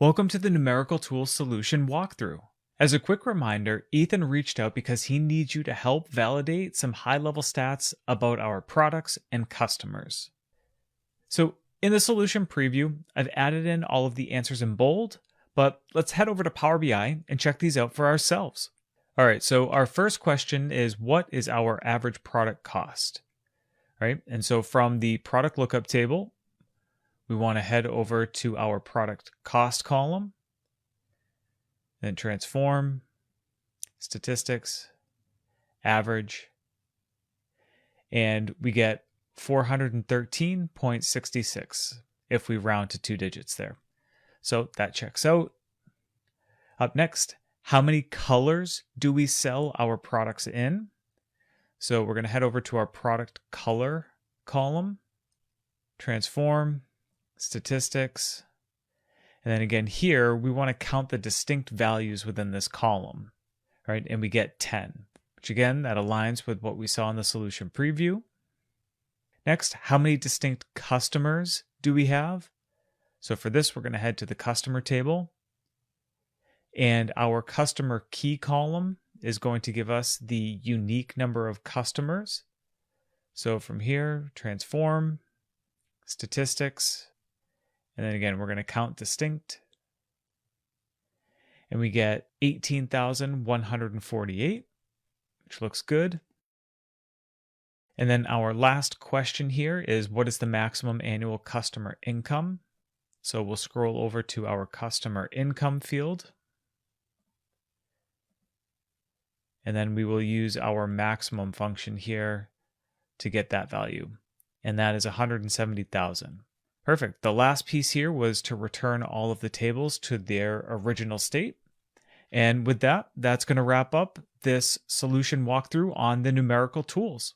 Welcome to the Numerical Tools Solution walkthrough. As a quick reminder, Ethan reached out because he needs you to help validate some high-level stats about our products and customers. So in the solution preview, I've added in all of the answers in bold, but let's head over to Power BI and check these out for ourselves. All right, so our first question is, what is our average product cost? All right, and so from the product lookup table, we want to head over to our product cost column, then transform, statistics, average, and we get 413.66 if we round to 2 digits there. So that checks out. Up next, how many colors do we sell our products in? So we're going to head over to our product color column, transform, statistics, and then again here we want to count the distinct values within this column, right? And we get 10, which again that aligns with what we saw in the solution preview. Next, how many distinct customers do we have? So for this we're going to head to the customer table, and our customer key column is going to give us the unique number of customers. So from here, transform, statistics, and then again, we're going to count distinct. And we get 18,148, which looks good. And then our last question here is, what is the maximum annual customer income? So we'll scroll over to our customer income field. And then we will use our maximum function here to get that value. And that is 170,000. Perfect. The last piece here was to return all of the tables to their original state. And with that, that's going to wrap up this solution walkthrough on the numerical tools.